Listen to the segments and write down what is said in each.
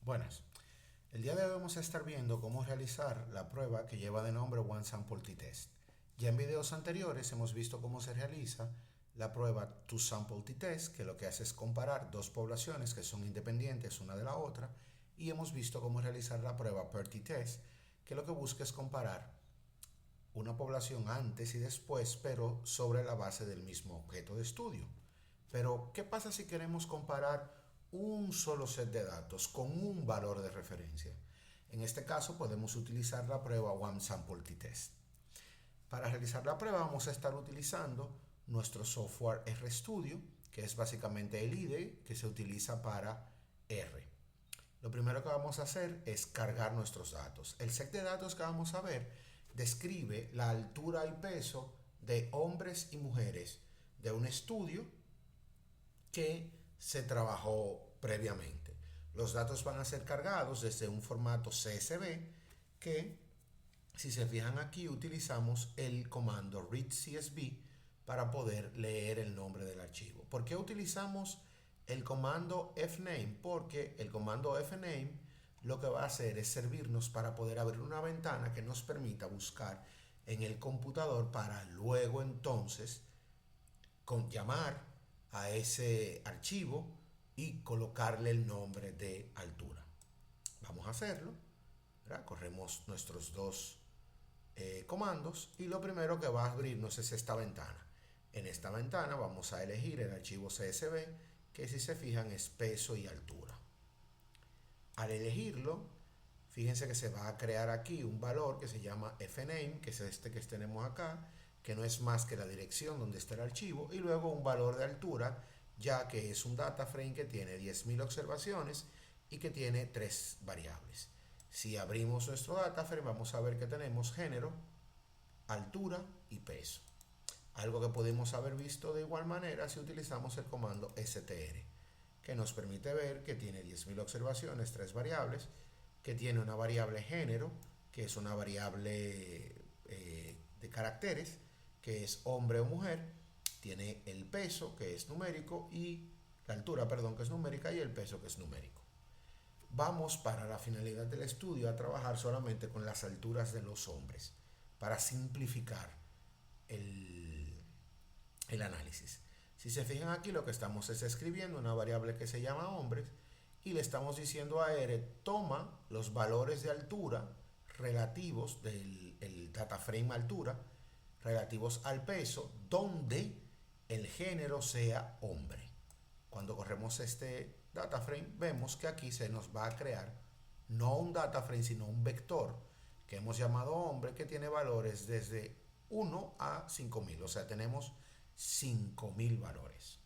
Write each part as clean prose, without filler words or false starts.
Buenas. El día de hoy vamos a estar viendo cómo realizar la prueba que lleva de nombre One Sample T-Test. Ya en videos anteriores hemos visto cómo se realiza la prueba Two Sample T-Test, que lo que hace es comparar dos poblaciones que son independientes una de la otra, y hemos visto cómo realizar la prueba Per T-Test, que lo que busca es comparar una población antes y después, pero sobre la base del mismo objeto de estudio. Pero, ¿qué pasa si queremos comparar un solo set de datos con un valor de referencia? En este caso podemos utilizar la prueba One Sample T-Test. Para realizar la prueba vamos a estar utilizando nuestro software RStudio, que es básicamente el IDE que se utiliza para R. Lo primero que vamos a hacer es cargar nuestros datos. El set de datos que vamos a ver describe la altura y peso de hombres y mujeres de un estudio que se trabajó previamente. Los datos van a ser cargados desde un formato CSV que, si se fijan aquí, utilizamos el comando readCSV para poder leer el nombre del archivo. ¿Por qué utilizamos el comando fname? Porque el comando fname lo que va a hacer es servirnos para poder abrir una ventana que nos permita buscar en el computador para luego entonces llamar a ese archivo y colocarle el nombre de altura. Vamos a hacerlo, ¿verdad? Corremos nuestros dos comandos y lo primero que va a abrirnos es esta ventana. En esta ventana vamos a elegir el archivo CSV, que si se fijan es peso y altura. Al elegirlo, fíjense que se va a crear aquí un valor que se llama fname, que es este que tenemos acá, que no es más que la dirección donde está el archivo, y luego un valor de altura, ya que es un data frame que tiene 10.000 observaciones y que tiene tres variables. Si abrimos nuestro data frame vamos a ver que tenemos género, altura y peso. Algo que podemos haber visto de igual manera si utilizamos el comando str, que nos permite ver que tiene 10.000 observaciones, tres variables, que tiene una variable género, que es una variable de caracteres, que es hombre o mujer, tiene el peso, que es numérico, y la altura, perdón, que es numérica, y el peso, que es numérico. Vamos, para la finalidad del estudio, a trabajar solamente con las alturas de los hombres, para simplificar el, el análisis. Si se fijan aquí, lo que estamos es escribiendo una variable que se llama hombres y le estamos diciendo a R, toma los valores de altura relativos del data frame altura, relativos al peso, donde el género sea hombre. Cuando corremos este data frame, vemos que aquí se nos va a crear no un data frame, sino un vector que hemos llamado hombre, que tiene valores desde 1 a 5000, o sea, tenemos 5000 valores.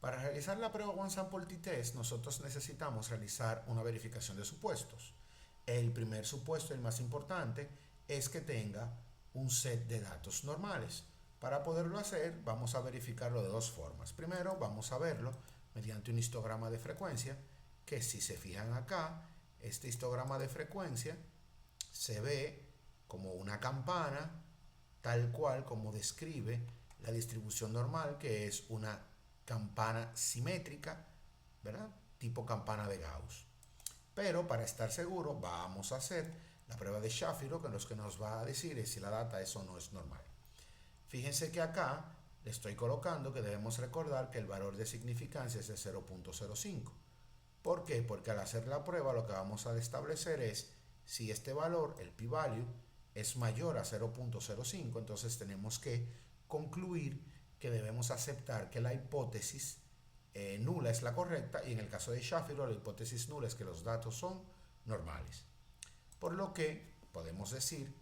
Para realizar la prueba One Sample T-Test, nosotros necesitamos realizar una verificación de supuestos. El primer supuesto, el más importante, es que tenga un set de datos normales. Para poderlo hacer, vamos a verificarlo de dos formas. Primero, vamos a verlo mediante un histograma de frecuencia, que si se fijan acá, este histograma de frecuencia se ve como una campana, tal cual como describe la distribución normal, que es una campana simétrica, ¿verdad? Tipo campana de Gauss. Pero para estar seguro vamos a hacer la prueba de Shapiro, que lo que nos va a decir es si la data es o no es normal. Fíjense que acá le estoy colocando que debemos recordar que el valor de significancia es de 0.05. ¿Por qué? Porque al hacer la prueba lo que vamos a establecer es si este valor, el p-value, es mayor a 0.05, entonces tenemos que concluir que debemos aceptar que la hipótesis nula es la correcta, y en el caso de Shapiro la hipótesis nula es que los datos son normales. Por lo que podemos decir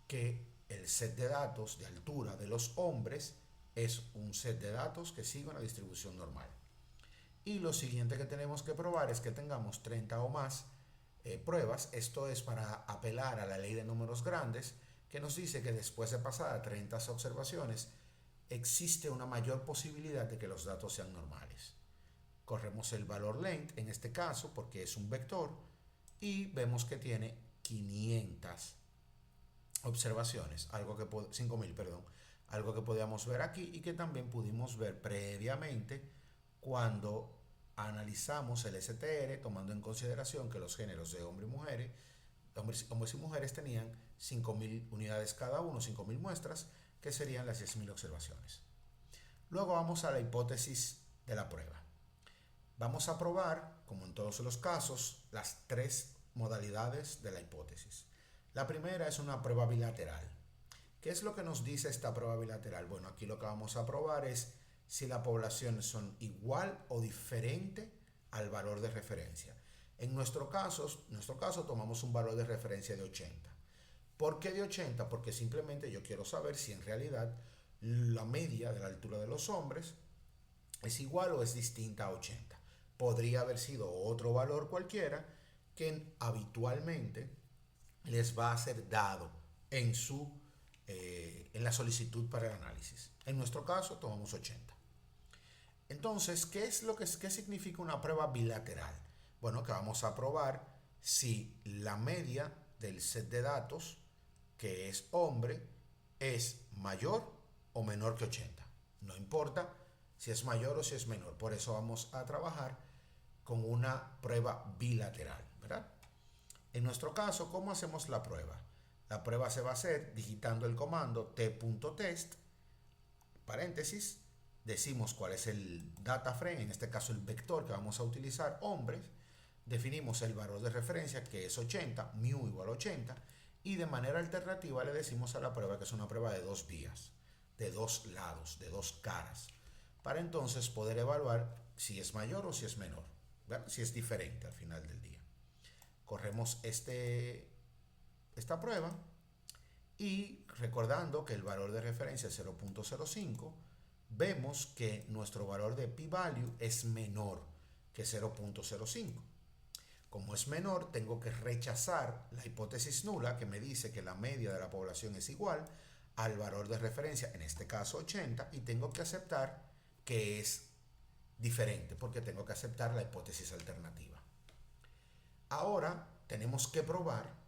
que el set de datos de altura de los hombres es un set de datos que sigue una distribución normal. Y lo siguiente que tenemos que probar es que tengamos 30 o más pruebas. Esto es para apelar a la ley de números grandes, que nos dice que después de pasar a 30 observaciones existe una mayor posibilidad de que los datos sean normales. Corremos el valor length en este caso porque es un vector y vemos que tiene 500 observaciones, 5000, perdón, algo que podíamos ver aquí y que también pudimos ver previamente cuando analizamos el STR tomando en consideración que los géneros de hombres y mujeres tenían 5.000 unidades cada uno, 5.000 muestras, que serían las 10.000 observaciones. Luego vamos a la hipótesis de la prueba. Vamos a probar, como en todos los casos, las tres modalidades de la hipótesis. La primera es una prueba bilateral. ¿Qué es lo que nos dice esta prueba bilateral? Bueno, aquí lo que vamos a probar es si las poblaciones son igual o diferente al valor de referencia. En nuestro caso tomamos un valor de referencia de 80. ¿Por qué de 80? Porque simplemente yo quiero saber si en realidad la media de la altura de los hombres es igual o es distinta a 80. Podría haber sido otro valor cualquiera que habitualmente les va a ser dado en la solicitud para el análisis. En nuestro caso tomamos 80. Entonces, ¿qué significa una prueba bilateral? Bueno, que vamos a probar si la media del set de datos, que es hombre, es mayor o menor que 80. No importa si es mayor o si es menor. Por eso vamos a trabajar con una prueba bilateral, ¿verdad? En nuestro caso, ¿cómo hacemos la prueba? La prueba se va a hacer digitando el comando t.test, paréntesis, decimos cuál es el data frame, en este caso el vector que vamos a utilizar, hombres, definimos el valor de referencia que es 80, mu igual a 80, y de manera alternativa le decimos a la prueba que es una prueba de dos vías, de dos lados, de dos caras, para entonces poder evaluar si es mayor o si es menor, ¿verdad? Si es diferente al final del día. Corremos esta prueba y recordando que el valor de referencia es 0.05, vemos que nuestro valor de p-value es menor que 0.05. Como es menor, tengo que rechazar la hipótesis nula que me dice que la media de la población es igual al valor de referencia, en este caso 80, y tengo que aceptar que es diferente porque tengo que aceptar la hipótesis alternativa. Ahora tenemos que probar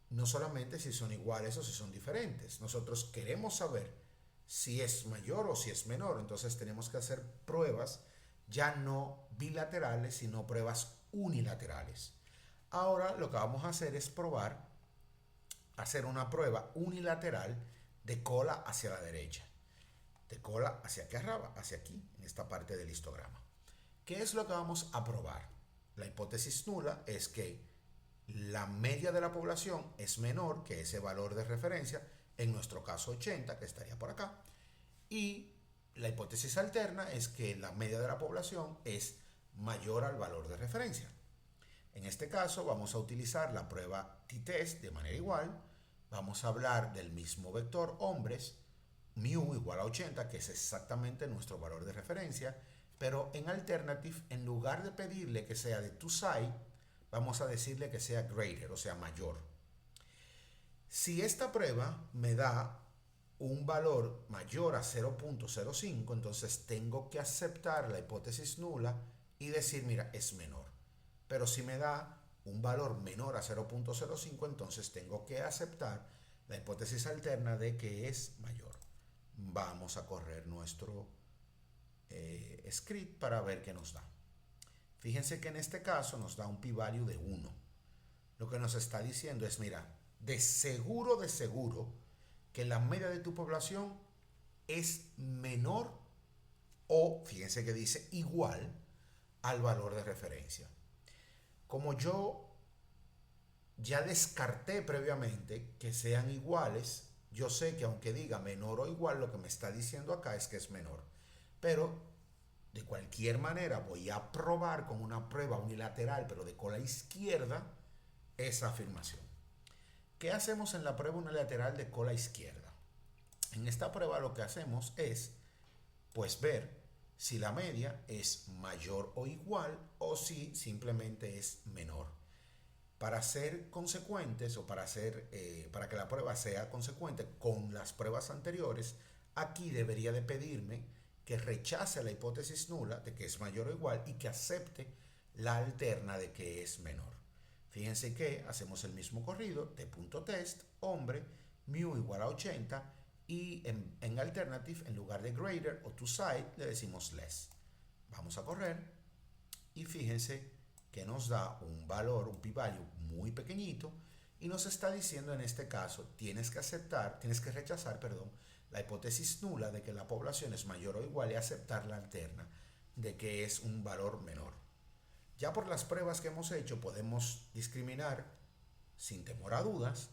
no solamente si son iguales o si son diferentes. Nosotros queremos saber si es mayor o si es menor. Entonces tenemos que hacer pruebas ya no bilaterales, sino pruebas unilaterales. Ahora lo que vamos a hacer es hacer una prueba unilateral de cola hacia la derecha, de cola hacia aquí arriba, hacia aquí, en esta parte del histograma. ¿Qué es lo que vamos a probar? La hipótesis nula es que la media de la población es menor que ese valor de referencia, en nuestro caso 80, que estaría por acá, y la hipótesis alterna es que la media de la población es mayor al valor de referencia. En este caso vamos a utilizar la prueba t-test de manera igual, vamos a hablar del mismo vector hombres, mu igual a 80, que es exactamente nuestro valor de referencia, pero en alternative, en lugar de pedirle que sea de toSide, vamos a decirle que sea greater, o sea mayor. Si esta prueba me da un valor mayor a 0.05, entonces tengo que aceptar la hipótesis nula y decir, mira, es menor. Pero si me da un valor menor a 0.05, entonces tengo que aceptar la hipótesis alterna de que es mayor. Vamos a correr nuestro script para ver qué nos da. Fíjense que en este caso nos da un p-value de 1. Lo que nos está diciendo es, mira, de seguro, que la media de tu población es menor o, fíjense que dice igual al valor de referencia. Como yo ya descarté previamente que sean iguales, yo sé que aunque diga menor o igual, lo que me está diciendo acá es que es menor. Pero de cualquier manera voy a probar con una prueba unilateral, pero de cola izquierda, esa afirmación. ¿Qué hacemos en la prueba unilateral de cola izquierda? En esta prueba lo que hacemos es, pues, ver si la media es mayor o igual o si simplemente es menor. Para ser consecuentes o para que la prueba sea consecuente con las pruebas anteriores, aquí debería de pedirme que rechace la hipótesis nula de que es mayor o igual y que acepte la alterna de que es menor. Fíjense que hacemos el mismo corrido, t.test, hombre, mu igual a 80 y en alternative, en lugar de greater o toSide, le decimos less. Vamos a correr Y fíjense que nos da un valor, un p-value muy pequeñito, y nos está diciendo en este caso, tienes que rechazar, perdón, la hipótesis nula de que la población es mayor o igual y aceptar la alterna de que es un valor menor. Ya por las pruebas que hemos hecho podemos discriminar sin temor a dudas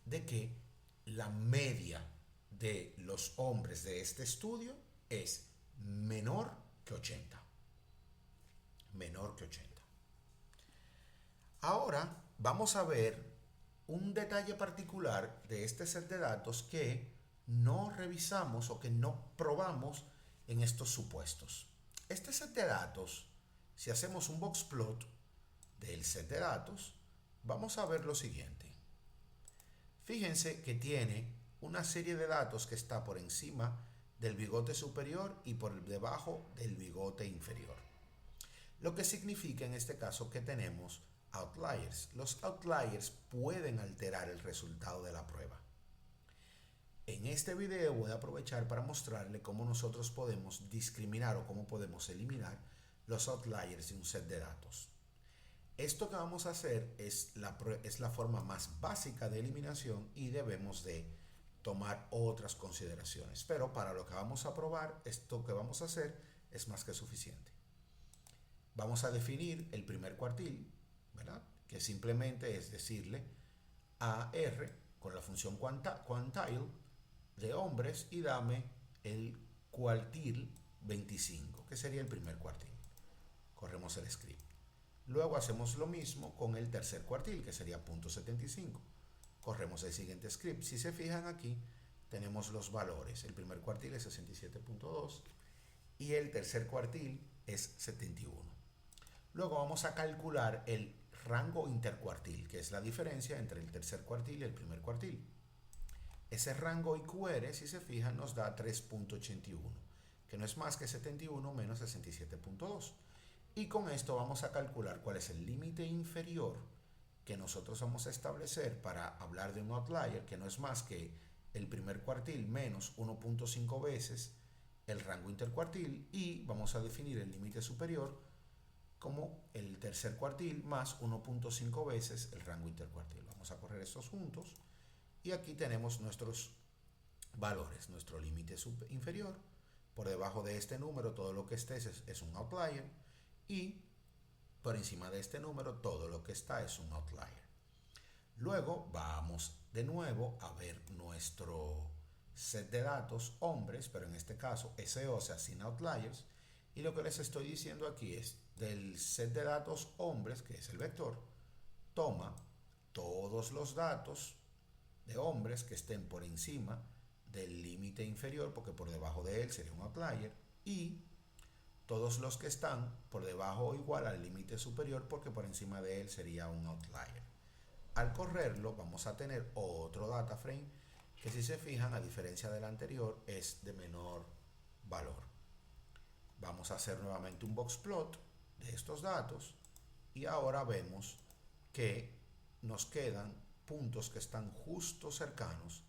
de que la media de los hombres de este estudio es menor que 80. Menor que 80. Ahora vamos a ver un detalle particular de este set de datos que no revisamos o que no probamos en estos supuestos. Este set de datos, si hacemos un boxplot del set de datos, vamos a ver lo siguiente. Fíjense que tiene una serie de datos que está por encima del bigote superior y por debajo del bigote inferior. Lo que significa en este caso que tenemos outliers. Los outliers pueden alterar el resultado de la prueba. En este video voy a aprovechar para mostrarle cómo nosotros podemos discriminar o cómo podemos eliminar los outliers de un set de datos. Esto que vamos a hacer es la forma más básica de eliminación y debemos de tomar otras consideraciones. Pero para lo que vamos a probar, esto que vamos a hacer es más que suficiente. Vamos a definir el primer cuartil, ¿verdad? Que simplemente es decirle a R con la función quantile de hombres y dame el cuartil 25, que sería el primer cuartil. Corremos el script. Luego hacemos lo mismo con el tercer cuartil, que sería .75. Corremos el siguiente script. Si se fijan aquí, tenemos los valores. El primer cuartil es 67.2 y el tercer cuartil es 71. Luego vamos a calcular el rango intercuartil, que es la diferencia entre el tercer cuartil y el primer cuartil. Ese rango IQR, si se fijan, nos da 3.81, que no es más que 71 menos 67.2. Y con esto vamos a calcular cuál es el límite inferior que nosotros vamos a establecer para hablar de un outlier, que no es más que el primer cuartil menos 1.5 veces el rango intercuartil, y vamos a definir el límite superior como el tercer cuartil más 1.5 veces el rango intercuartil. Vamos a correr estos juntos y aquí tenemos nuestros valores, nuestro límite inferior. Por debajo de este número todo lo que esté es un outlier y por encima de este número todo lo que está es un outlier. Luego vamos de nuevo a ver nuestro set de datos hombres, pero en este caso SO, o sea, sin outliers, y lo que les estoy diciendo aquí es del set de datos hombres, que es el vector, toma todos los datos de hombres que estén por encima del límite inferior, porque por debajo de él sería un outlier, y todos los que están por debajo o igual al límite superior, porque por encima de él sería un outlier. Al correrlo vamos a tener otro data frame que, si se fijan, a diferencia del anterior, es de menor valor. Vamos a hacer nuevamente un boxplot de estos datos y ahora vemos que nos quedan puntos que están justo cercanos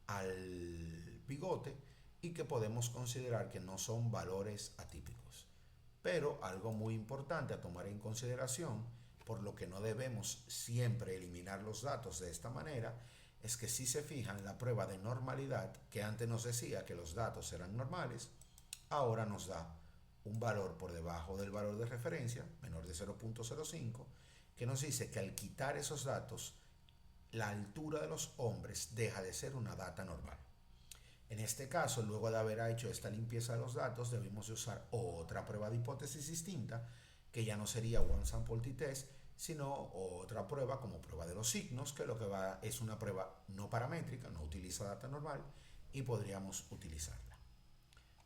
al bigote y que podemos considerar que no son valores atípicos. Pero algo muy importante a tomar en consideración, por lo que no debemos siempre eliminar los datos de esta manera, es que si se fijan, la prueba de normalidad, que antes nos decía que los datos eran normales, ahora nos da un valor por debajo del valor de referencia, menor de 0.05, que nos dice que al quitar esos datos, la altura de los hombres deja de ser una data normal. En este caso, luego de haber hecho esta limpieza de los datos, debemos de usar otra prueba de hipótesis distinta, que ya no sería one sample t-test, sino otra prueba como prueba de los signos, que lo que va es una prueba no paramétrica, no utiliza data normal y podríamos utilizarla.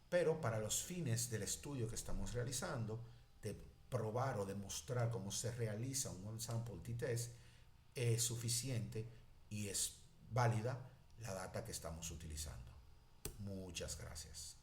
Pero para los fines del estudio que estamos realizando, de probar o demostrar cómo se realiza un one sample t-test, es suficiente y es válida la data que estamos utilizando. Muchas gracias.